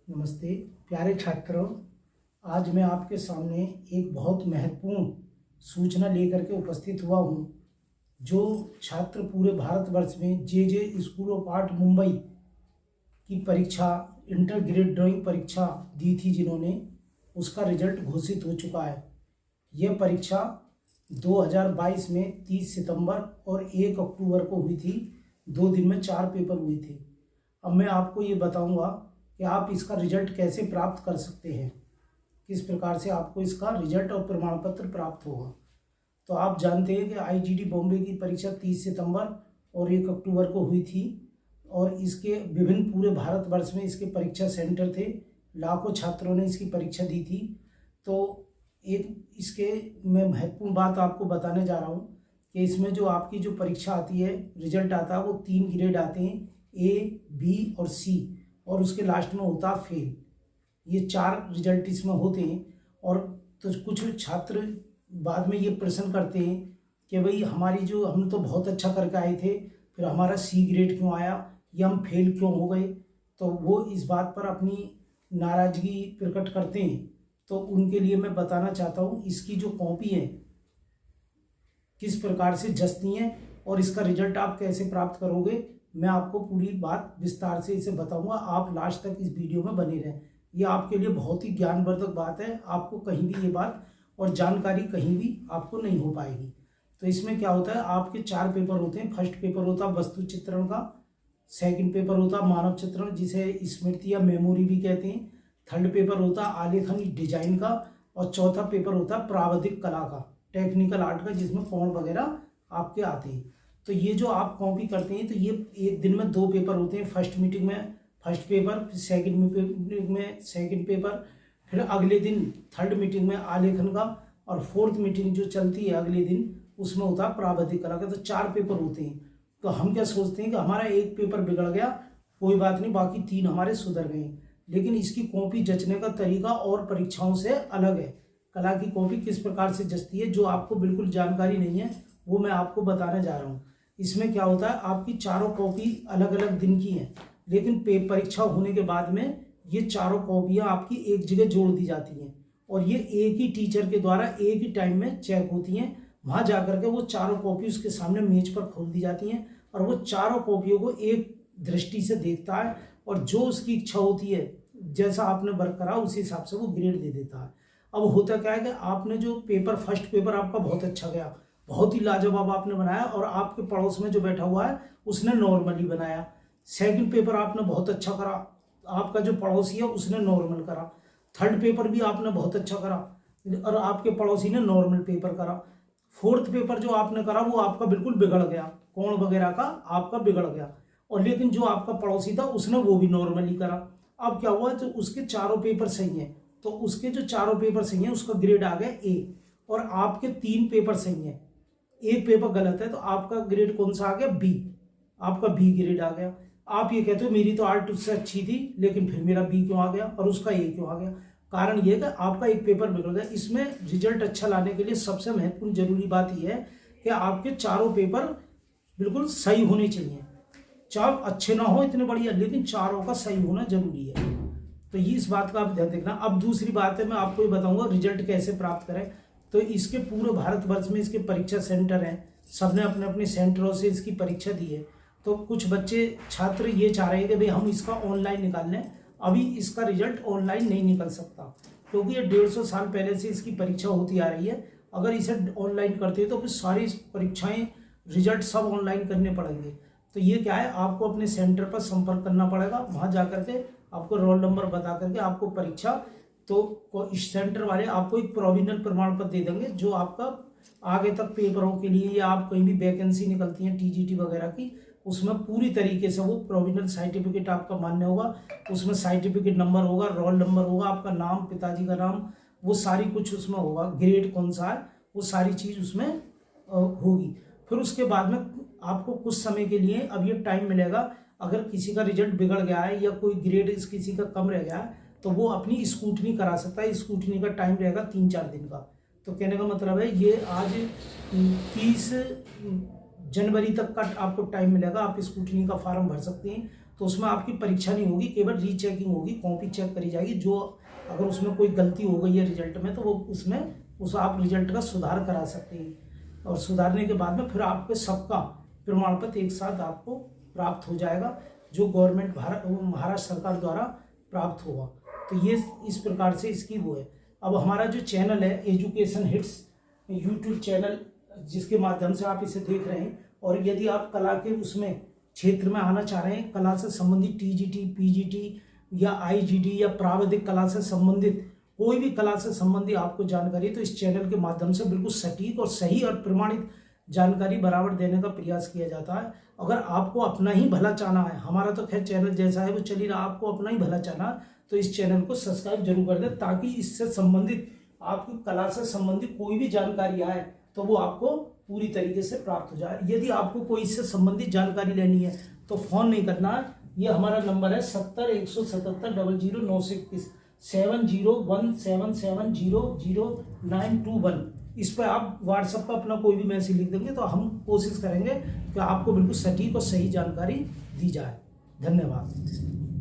नमस्ते प्यारे छात्रों। आज मैं आपके सामने एक बहुत महत्वपूर्ण सूचना लेकर के उपस्थित हुआ हूँ। जो छात्र पूरे भारतवर्ष में जे स्कूल ऑफ आर्ट मुंबई की परीक्षा इंटर ग्रेड ड्राइंग परीक्षा दी थी, जिन्होंने उसका रिजल्ट घोषित हो चुका है। यह परीक्षा 2022 में 30 सितंबर और 1 अक्टूबर को हुई थी। 2 दिन में 4 पेपर हुए थे। अब मैं आपको ये बताऊंगा कि आप इसका रिजल्ट कैसे प्राप्त कर सकते हैं, किस प्रकार से आपको इसका रिजल्ट और प्रमाण पत्र प्राप्त होगा। तो आप जानते हैं कि आईजीडी बॉम्बे की परीक्षा 30 सितंबर और 1 अक्टूबर को हुई थी और इसके विभिन्न पूरे भारतवर्ष में इसके परीक्षा सेंटर थे। लाखों छात्रों ने इसकी परीक्षा दी थी। तो एक इसके मैं महत्वपूर्ण बात आपको बताने जा रहा हूँ कि इसमें जो आपकी जो परीक्षा आती है, रिजल्ट आता है, वो 3 ग्रेड आते हैं, ए, बी और सी, और उसके लास्ट में होता है फेल। ये 4 रिजल्ट इसमें होते हैं। और तो कुछ छात्र बाद में ये प्रश्न करते हैं कि भाई हम तो बहुत अच्छा करके आए थे, फिर हमारा सी ग्रेड क्यों आया या हम फेल क्यों हो गए। तो वो इस बात पर अपनी नाराज़गी प्रकट करते हैं। तो उनके लिए मैं बताना चाहता हूँ इसकी जो कॉपी है किस प्रकार से जचती हैं और इसका रिजल्ट आप कैसे प्राप्त करोगे, मैं आपको पूरी बात विस्तार से इसे बताऊंगा। आप लास्ट तक इस वीडियो में बने रहें। ये आपके लिए बहुत ही ज्ञानवर्धक बात है। आपको कहीं भी ये बात और जानकारी कहीं भी आपको नहीं हो पाएगी। तो इसमें क्या होता है, आपके 4 पेपर होते हैं। फर्स्ट पेपर होता है वस्तु चित्रण का, सेकंड पेपर होता है मानव चित्रण जिसे स्मृति या मेमोरी भी कहते हैं, थर्ड पेपर होता है आलेखन डिजाइन का, और चौथा पेपर होता है प्रावधिक कला का, टेक्निकल आर्ट का, जिसमें कोण वगैरह आपके आते हैं। तो ये जो आप कॉपी करते हैं, तो ये एक दिन में 2 पेपर होते हैं। फर्स्ट मीटिंग में फर्स्ट पेपर, फिर सेकंड मीटिंग में सेकंड पेपर, फिर अगले दिन थर्ड मीटिंग में आलेखन का, और फोर्थ मीटिंग जो चलती है अगले दिन उसमें होता है प्रावधिक कला का। तो 4 पेपर होते हैं। तो हम क्या सोचते हैं कि हमारा एक पेपर बिगड़ गया, कोई बात नहीं, बाकी 3 हमारे सुधर गए। लेकिन इसकी कॉपी जचने का तरीका और परीक्षाओं से अलग है। कला की कॉपी किस प्रकार से जचती है, जो आपको बिल्कुल जानकारी नहीं है, वो मैं आपको बताने जा रहा हूँ। इसमें क्या होता है, आपकी चारों कॉपी अलग अलग दिन की हैं, लेकिन परीक्षा होने के बाद में ये चारों कॉपियाँ आपकी एक जगह जोड़ दी जाती हैं और ये एक ही टीचर के द्वारा एक ही टाइम में चेक होती हैं। वहाँ जाकर के वो चारों कॉपी उसके सामने मेज पर खोल दी जाती हैं और वो चारों कॉपियों को एक दृष्टि से देखता है और जो उसकी इच्छा होती है, जैसा आपने वर्क करा उसी हिसाब से वो ग्रेड दे देता है। अब होता क्या है कि आपने जो पेपर, फर्स्ट पेपर आपका बहुत अच्छा गया, बहुत ही लाजवाब आपने बनाया, और आपके पड़ोस में जो बैठा हुआ है उसने नॉर्मली बनाया। सेकंड पेपर आपने बहुत अच्छा करा, आपका जो पड़ोसी है उसने नॉर्मल करा। थर्ड पेपर भी आपने बहुत अच्छा करा और आपके पड़ोसी ने नॉर्मल पेपर करा। फोर्थ पेपर जो आपने करा वो आपका बिल्कुल बिगड़ गया, कोण वगैरह का आपका बिगड़ गया, और लेकिन जो आपका पड़ोसी था उसने वो भी नॉर्मली करा। अब क्या हुआ, तो उसके चारों पेपर सही हैं, तो उसके जो चारों पेपर सही हैं उसका ग्रेड आ गया ए, और आपके 3 पेपर सही हैं, एक पेपर गलत है, तो आपका ग्रेड कौन सा आ गया, बी, आपका बी ग्रेड आ गया। आप ये कहते हो मेरी तो आर्ट उससे अच्छी थी लेकिन फिर मेरा बी क्यों आ गया और उसका ए क्यों आ गया। कारण ये कि आपका एक पेपर बिगड़ गया। इसमें रिजल्ट अच्छा लाने के लिए सबसे महत्वपूर्ण जरूरी बात यह है कि आपके चारों पेपर बिल्कुल सही होने चाहिए। चार अच्छे ना हो इतने बढ़िया, लेकिन चारों का सही होना जरूरी है। तो ये इस बात का आप ध्यान देखना। अब दूसरी बात है, मैं आपको ये बताऊंगा रिजल्ट कैसे प्राप्त करें। तो इसके पूरे भारतवर्ष में इसके परीक्षा सेंटर हैं, सबने अपने अपने सेंटरों से इसकी परीक्षा दी है। तो कुछ बच्चे छात्र ये चाह रहे हैं कि भाई हम इसका ऑनलाइन निकाल लें। अभी इसका रिजल्ट ऑनलाइन नहीं निकल सकता, क्योंकि ये 150 साल पहले से इसकी परीक्षा होती आ रही है। अगर इसे ऑनलाइन करते हैं तो फिर सारी परीक्षाएं, रिजल्ट सब ऑनलाइन करने पड़ेंगे। तो ये क्या है, आपको अपने सेंटर पर संपर्क करना पड़ेगा। वहाँ जा करके आपको रोल नंबर बता करके आपको परीक्षा, तो इस सेंटर वाले आपको एक प्रोविजनल प्रमाण पत्र दे देंगे, जो आपका आगे तक पेपरों के लिए या आप कहीं भी वैकेंसी निकलती है टीजीटी वगैरह की, उसमें पूरी तरीके से वो प्रोविजनल सर्टिफिकेट आपका मान्य होगा। उसमें सर्टिफिकेट नंबर होगा, रोल नंबर होगा, आपका नाम, पिताजी का नाम, वो सारी कुछ उसमें होगा, ग्रेड कौन सा है, वो सारी चीज़ उसमें होगी। फिर उसके बाद में आपको कुछ समय के लिए अब ये टाइम मिलेगा। अगर किसी का रिजल्ट बिगड़ गया है या कोई ग्रेड किसी का कम रह गया है तो वो अपनी स्कूटनी करा सकता है। स्कूटनी का टाइम रहेगा 3-4 दिन का। तो कहने का मतलब है ये आज 30 जनवरी तक का आपको टाइम मिलेगा, आप स्क्रूटनी का फॉर्म भर सकते हैं। तो उसमें आपकी परीक्षा नहीं होगी, केवल रीचेकिंग होगी, कॉपी चेक करी जाएगी। जो अगर उसमें कोई गलती हो गई है रिजल्ट में, तो वो उसमें आप रिजल्ट का सुधार करा सकते हैं। और सुधारने के बाद में फिर आपके सबका प्रमाण पत्र एक साथ आपको प्राप्त हो जाएगा, जो गवर्नमेंट महाराष्ट्र सरकार द्वारा प्राप्त होगा। तो ये इस प्रकार से इसकी वो है। अब हमारा जो चैनल है एजुकेशन हिट्स यूट्यूब चैनल, जिसके माध्यम से आप इसे देख रहे हैं, और यदि आप कला के उसमें क्षेत्र में आना चाह रहे हैं, कला से संबंधित टीजीटी, पीजीटी या आईजीडी या प्राविधिक कला से संबंधित कोई भी कला से संबंधित आपको जानकारी, तो इस चैनल के माध्यम से बिल्कुल सटीक और सही और प्रमाणित जानकारी बराबर देने का प्रयास किया जाता है। अगर आपको अपना ही भला चाहना है, हमारा तो खैर चैनल जैसा है वो चल ही रहा, आपको अपना ही भला चाहना, तो इस चैनल को सब्सक्राइब जरूर कर दें, ताकि इससे संबंधित आपकी कला से संबंधित कोई भी जानकारी आए तो वो आपको पूरी तरीके से प्राप्त हो जाए। यदि आपको कोई इससे संबंधित जानकारी लेनी है तो फोन नहीं करना है। ये हमारा नंबर है 70 177 00 921 7017700921। इस पर आप व्हाट्सएप पर अपना कोई भी मैसेज लिख देंगे तो हम कोशिश करेंगे कि आपको बिल्कुल सटीक और सही जानकारी दी जाए। धन्यवाद।